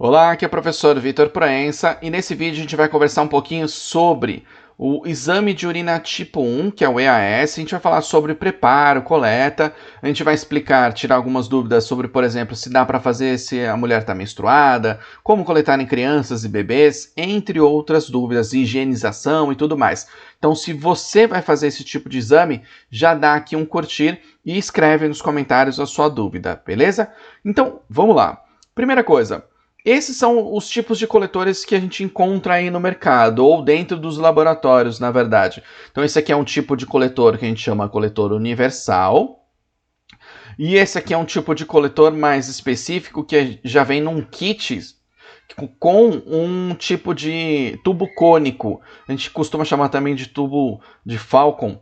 Olá, aqui é o professor Vitor Proença e nesse vídeo a gente vai conversar um pouquinho sobre o exame de urina tipo 1, que é o EAS. A gente vai falar sobre preparo, coleta, a gente vai explicar, tirar algumas dúvidas sobre, por exemplo, se dá para fazer se a mulher está menstruada, como coletar em crianças e bebês, entre outras dúvidas, higienização e tudo mais. Então, se você vai fazer esse tipo de exame, já dá aqui um curtir e escreve nos comentários a sua dúvida, beleza? Então, vamos lá. Primeira coisa. Esses são os tipos de coletores que a gente encontra aí no mercado, ou dentro dos laboratórios, na verdade. Então esse aqui é um tipo de coletor que a gente chama coletor universal. E esse aqui é um tipo de coletor mais específico que já vem num kit com um tipo de tubo cônico. A gente costuma chamar também de tubo de Falcon,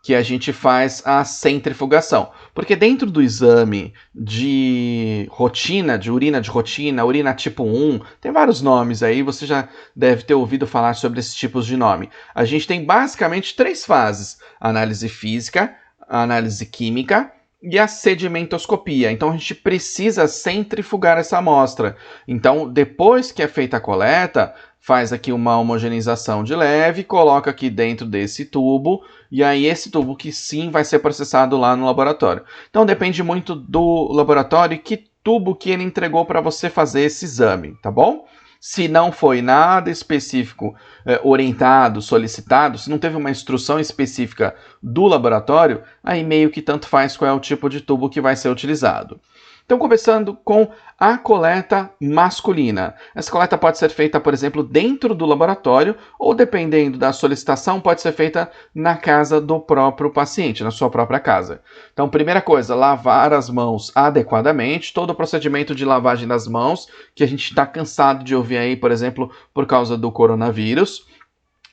que a gente faz a centrifugação. Porque dentro do exame de rotina, de rotina, urina tipo 1, tem vários nomes aí, você já deve ter ouvido falar sobre esses tipos de nome. A gente tem basicamente 3 fases: a análise física, a análise química e a sedimentoscopia. Então a gente precisa centrifugar essa amostra. Então, depois que é feita a coleta, faz aqui uma homogeneização de leve, coloca aqui dentro desse tubo, e aí esse tubo que sim vai ser processado lá no laboratório. Então depende muito do laboratório e que tubo que ele entregou para você fazer esse exame, tá bom? Se não foi nada específico orientado, solicitado, se não teve uma instrução específica do laboratório, aí meio que tanto faz qual é o tipo de tubo que vai ser utilizado. Então, começando com a coleta masculina. Essa coleta pode ser feita, por exemplo, dentro do laboratório ou, dependendo da solicitação, pode ser feita na casa do próprio paciente, na sua própria casa. Então, primeira coisa, lavar as mãos adequadamente, todo o procedimento de lavagem das mãos, que a gente está cansado de ouvir aí, por exemplo, por causa do coronavírus.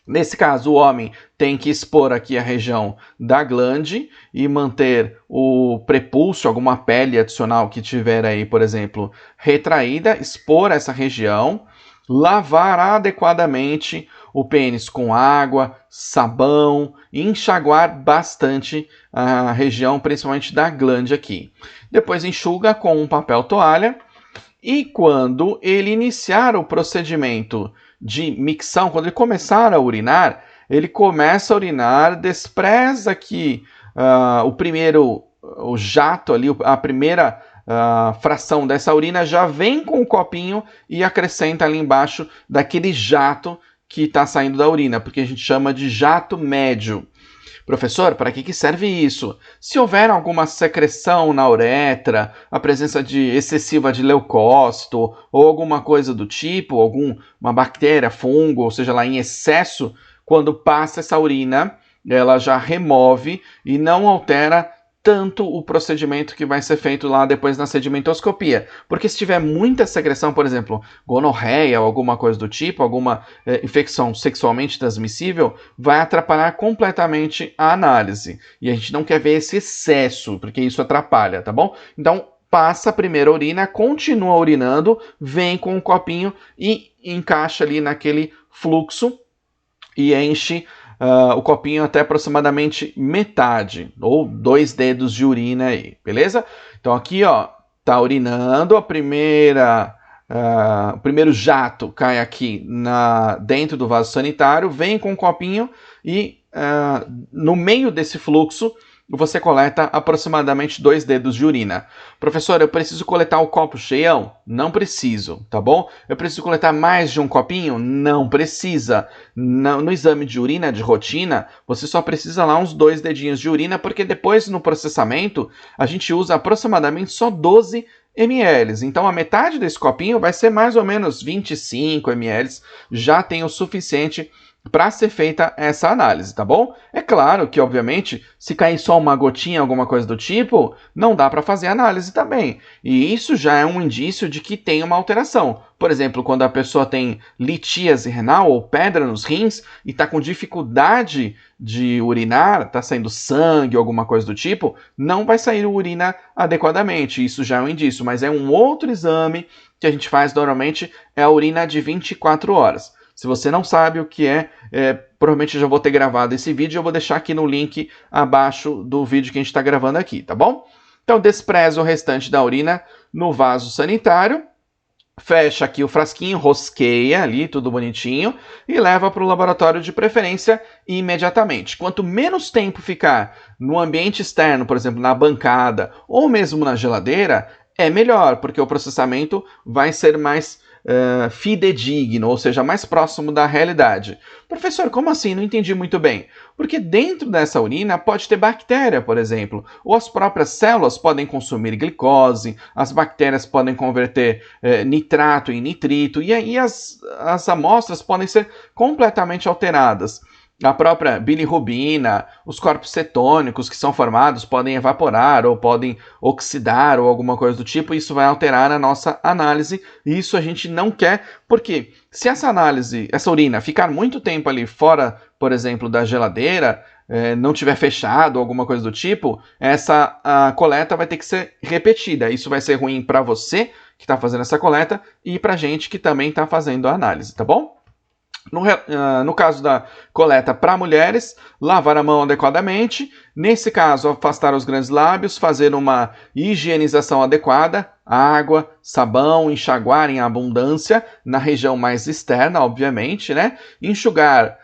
Nesse caso, o homem tem que expor aqui a região da glande e manter o prepúcio, alguma pele adicional que tiver aí, por exemplo, retraída, expor essa região, lavar adequadamente o pênis com água, sabão e enxaguar bastante a região, principalmente da glande aqui. Depois enxuga com um papel toalha. E quando ele iniciar o procedimento de micção, quando ele começar a urinar, ele começa a urinar, despreza aqui o jato ali, a primeira fração dessa urina, já vem com o copinho e acrescenta ali embaixo daquele jato que está saindo da urina, porque a gente chama de jato médio. Professor, para que serve isso? Se houver alguma secreção na uretra, a presença excessiva de leucócito ou alguma coisa do tipo, uma bactéria, fungo, ou seja lá, em excesso, quando passa essa urina, ela já remove e não altera tanto o procedimento que vai ser feito lá depois na sedimentoscopia. Porque se tiver muita secreção, por exemplo, gonorreia ou alguma coisa do tipo, alguma infecção sexualmente transmissível, vai atrapalhar completamente a análise. E a gente não quer ver esse excesso, porque isso atrapalha, tá bom? Então, passa a primeira urina, continua urinando, vem com um copinho e encaixa ali naquele fluxo e enche o copinho até aproximadamente metade, ou 2 dedos de urina aí, beleza? Então aqui, ó, tá urinando, o primeiro jato cai aqui dentro do vaso sanitário, vem com o copinho e no meio desse fluxo você coleta aproximadamente 2 dedos de urina. Professor, eu preciso coletar o copo cheião? Não preciso, tá bom? Eu preciso coletar mais de um copinho? Não precisa. No exame de urina de rotina, você só precisa lá uns 2 dedinhos de urina, porque depois no processamento a gente usa aproximadamente só 12 ml. Então a metade desse copinho vai ser mais ou menos 25 ml, já tem o suficiente para ser feita essa análise, tá bom? É claro que, obviamente, se cair só uma gotinha, alguma coisa do tipo, não dá para fazer análise também. E isso já é um indício de que tem uma alteração. Por exemplo, quando a pessoa tem litíase renal ou pedra nos rins e está com dificuldade de urinar, está saindo sangue ou alguma coisa do tipo, não vai sair urina adequadamente. Isso já é um indício, mas é um outro exame que a gente faz normalmente, é a urina de 24 horas. Se você não sabe o que provavelmente eu já vou ter gravado esse vídeo, eu vou deixar aqui no link abaixo do vídeo que a gente está gravando aqui, tá bom? Então, despreza o restante da urina no vaso sanitário fecha aqui o frasquinho, rosqueia ali, tudo bonitinho, e leva para o laboratório de preferência imediatamente. Quanto menos tempo ficar no ambiente externo, por exemplo, na bancada ou mesmo na geladeira, é melhor, porque o processamento vai ser mais fidedigno, ou seja, mais próximo da realidade. Professor, como assim? Não entendi muito bem. Porque dentro dessa urina pode ter bactéria, por exemplo, ou as próprias células podem consumir glicose, as bactérias podem converter nitrato em nitrito, e aí as amostras podem ser completamente alteradas. A própria bilirrubina, os corpos cetônicos que são formados podem evaporar ou podem oxidar ou alguma coisa do tipo, e isso vai alterar a nossa análise, e isso a gente não quer, porque se essa análise, essa urina ficar muito tempo ali fora, por exemplo, da geladeira, não tiver fechado ou alguma coisa do tipo, a coleta vai ter que ser repetida. Isso vai ser ruim para você que está fazendo essa coleta e para a gente que também está fazendo a análise, tá bom? No caso da coleta para mulheres, lavar a mão adequadamente. Nesse caso, afastar os grandes lábios, fazer uma higienização adequada, água, sabão, enxaguar em abundância, na região mais externa, obviamente, né? Enxugar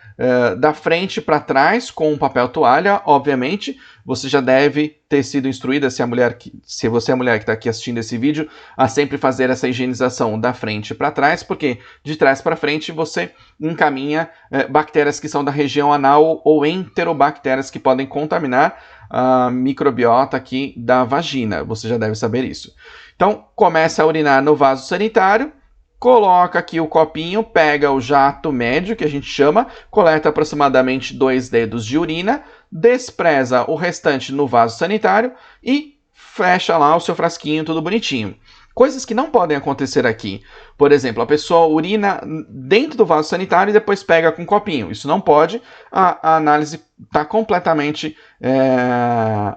da frente para trás com um papel toalha, obviamente. Você já deve ter sido instruída, se você é a mulher que está aqui assistindo esse vídeo, a sempre fazer essa higienização da frente para trás, porque de trás para frente você encaminha bactérias que são da região anal ou enterobactérias que podem contaminar a microbiota aqui da vagina. Você já deve saber isso. Então, começa a urinar no vaso sanitário, coloca aqui o copinho, pega o jato médio, que a gente chama, coleta aproximadamente 2 dedos de urina, despreza o restante no vaso sanitário e fecha lá o seu frasquinho, tudo bonitinho. Coisas que não podem acontecer aqui. Por exemplo, a pessoa urina dentro do vaso sanitário e depois pega com um copinho. Isso não pode. A análise está completamente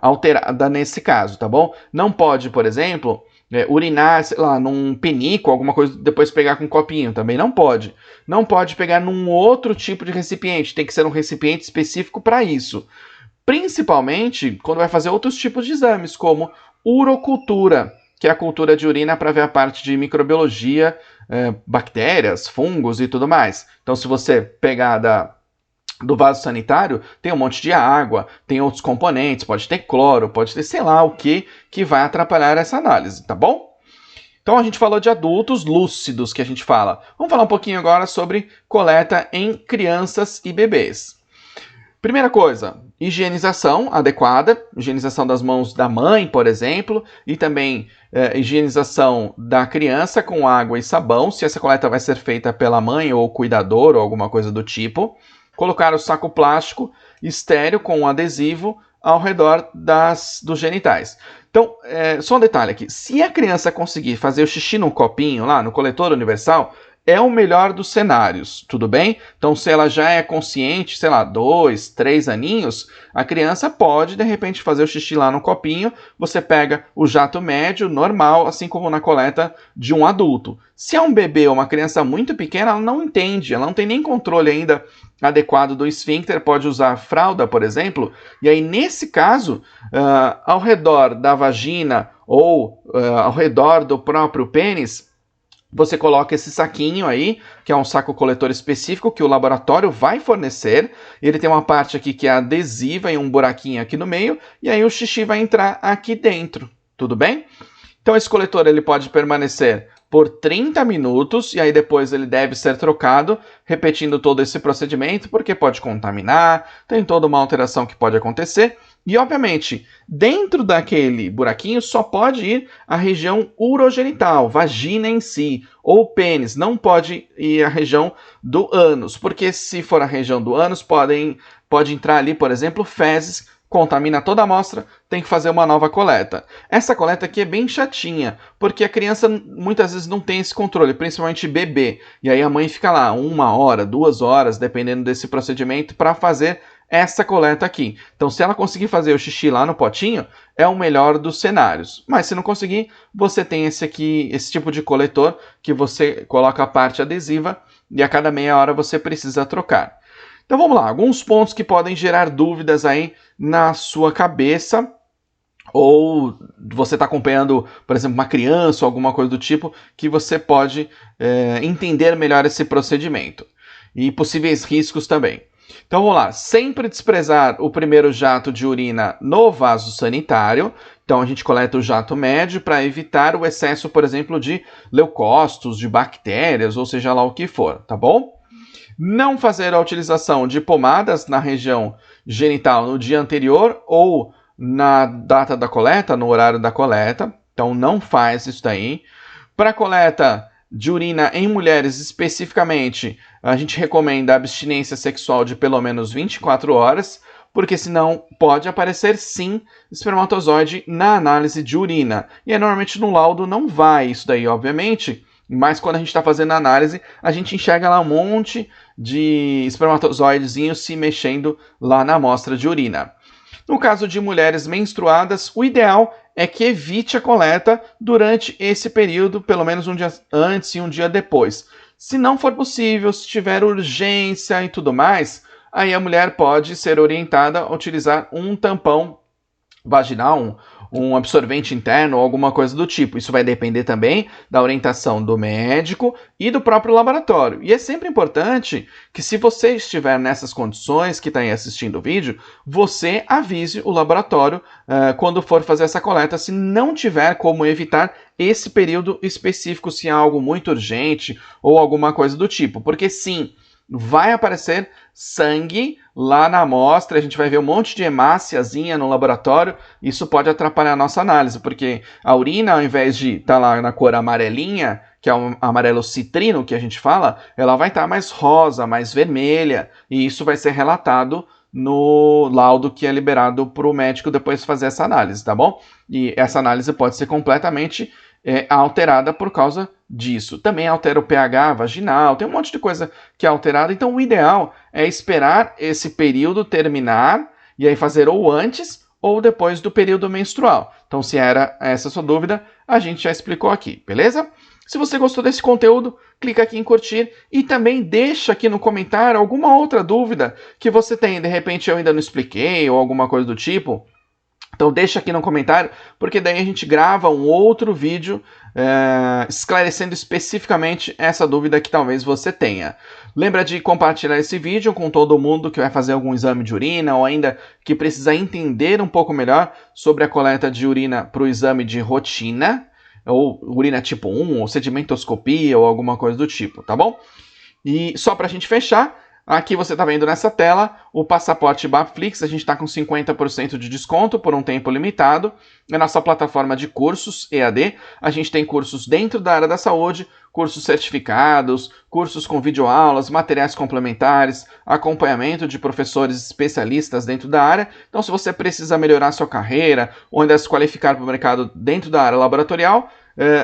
alterada nesse caso, tá bom? Não pode, por exemplo, urinar, sei lá, num penico, alguma coisa, depois pegar com um copinho. Também não pode. Não pode pegar num outro tipo de recipiente. Tem que ser um recipiente específico para isso. Principalmente quando vai fazer outros tipos de exames, como urocultura, que é a cultura de urina para ver a parte de microbiologia, bactérias, fungos e tudo mais. Então, se você pegar do vaso sanitário, tem um monte de água, tem outros componentes, pode ter cloro, pode ter sei lá o que vai atrapalhar essa análise, tá bom? Então, a gente falou de adultos lúcidos, que a gente fala. Vamos falar um pouquinho agora sobre coleta em crianças e bebês. Primeira coisa, higienização adequada, higienização das mãos da mãe, por exemplo, e também higienização da criança com água e sabão, se essa coleta vai ser feita pela mãe ou cuidador ou alguma coisa do tipo. Colocar o saco plástico estéril com um adesivo ao redor dos genitais. Então, só um detalhe aqui, se a criança conseguir fazer o xixi num copinho lá, no coletor universal, é o melhor dos cenários, tudo bem? Então, se ela já é consciente, sei lá, 2, 3 aninhos, a criança pode, de repente, fazer o xixi lá no copinho, você pega o jato médio, normal, assim como na coleta de um adulto. Se é um bebê ou uma criança muito pequena, ela não entende, ela não tem nem controle ainda adequado do esfíncter, pode usar fralda, por exemplo, e aí, nesse caso, ao redor da vagina ou ao redor do próprio pênis, você coloca esse saquinho aí, que é um saco coletor específico que o laboratório vai fornecer. Ele tem uma parte aqui que é adesiva e um buraquinho aqui no meio, e aí o xixi vai entrar aqui dentro, tudo bem? Então esse coletor ele pode permanecer por 30 minutos e aí depois ele deve ser trocado, repetindo todo esse procedimento, porque pode contaminar, tem toda uma alteração que pode acontecer. E, obviamente, dentro daquele buraquinho só pode ir a região urogenital, vagina em si, ou pênis, não pode ir a região do ânus, porque se for a região do ânus, pode entrar ali, por exemplo, fezes, contamina toda a amostra, tem que fazer uma nova coleta. Essa coleta aqui é bem chatinha, porque a criança muitas vezes não tem esse controle, principalmente bebê, e aí a mãe fica lá 1 hora, 2 horas, dependendo desse procedimento, para fazer essa coleta aqui. Então, se ela conseguir fazer o xixi lá no potinho, é o melhor dos cenários. Mas se não conseguir, você tem esse tipo de coletor que você coloca a parte adesiva e a cada meia hora você precisa trocar. Então vamos lá, alguns pontos que podem gerar dúvidas aí na sua cabeça ou você está acompanhando, por exemplo, uma criança ou alguma coisa do tipo, que você pode entender melhor esse procedimento. E possíveis riscos também. Então vamos lá, sempre desprezar o primeiro jato de urina no vaso sanitário. Então a gente coleta o jato médio para evitar o excesso, por exemplo, de leucócitos, de bactérias, ou seja lá o que for, tá bom? Não fazer a utilização de pomadas na região genital no dia anterior ou na data da coleta, no horário da coleta. Então não faz isso daí. Para coleta de urina em mulheres especificamente, a gente recomenda a abstinência sexual de pelo menos 24 horas, porque senão pode aparecer sim espermatozoide na análise de urina. E aí, normalmente no laudo não vai isso daí, obviamente, mas quando a gente está fazendo a análise, a gente enxerga lá um monte de espermatozoidezinhos se mexendo lá na amostra de urina. No caso de mulheres menstruadas, o ideal é que evite a coleta durante esse período, pelo menos um dia antes e um dia depois. Se não for possível, se tiver urgência e tudo mais, aí a mulher pode ser orientada a utilizar um tampão vaginal, um absorvente interno ou alguma coisa do tipo. Isso vai depender também da orientação do médico e do próprio laboratório. E é sempre importante que, se você estiver nessas condições que está aí assistindo o vídeo, você avise o laboratório quando for fazer essa coleta, se não tiver como evitar esse período específico, se é algo muito urgente ou alguma coisa do tipo. Porque sim, vai aparecer sangue lá na amostra, a gente vai ver um monte de hemáciazinha no laboratório, isso pode atrapalhar a nossa análise, porque a urina, ao invés de estar lá na cor amarelinha, que é o amarelo citrino que a gente fala, ela vai estar mais rosa, mais vermelha, e isso vai ser relatado no laudo que é liberado para o médico depois fazer essa análise, tá bom? E essa análise pode ser completamente alterada por causa disso. Também altera o pH vaginal, tem um monte de coisa que é alterada, então o ideal é esperar esse período terminar e aí fazer ou antes ou depois do período menstrual. Então, se era essa a sua dúvida, a gente já explicou aqui, beleza? Se você gostou desse conteúdo, clica aqui em curtir e também deixa aqui no comentário alguma outra dúvida que você tem. De repente eu ainda não expliquei ou alguma coisa do tipo. Então deixa aqui no comentário, porque daí a gente grava um outro vídeo esclarecendo especificamente essa dúvida que talvez você tenha. Lembra de compartilhar esse vídeo com todo mundo que vai fazer algum exame de urina ou ainda que precisa entender um pouco melhor sobre a coleta de urina para o exame de rotina, ou urina tipo 1, ou sedimentoscopia ou alguma coisa do tipo, tá bom? E só para a gente fechar, aqui você está vendo nessa tela o passaporte Baflix, a gente está com 50% de desconto por um tempo limitado. Na nossa plataforma de cursos EAD, a gente tem cursos dentro da área da saúde, cursos certificados, cursos com videoaulas, materiais complementares, acompanhamento de professores especialistas dentro da área. Então, se você precisa melhorar sua carreira ou ainda se qualificar para o mercado dentro da área laboratorial,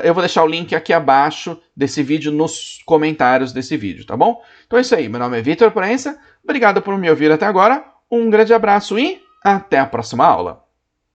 eu vou deixar o link aqui abaixo desse vídeo, nos comentários desse vídeo, tá bom? Então é isso aí, meu nome é Vitor Proença, obrigado por me ouvir até agora, um grande abraço e até a próxima aula!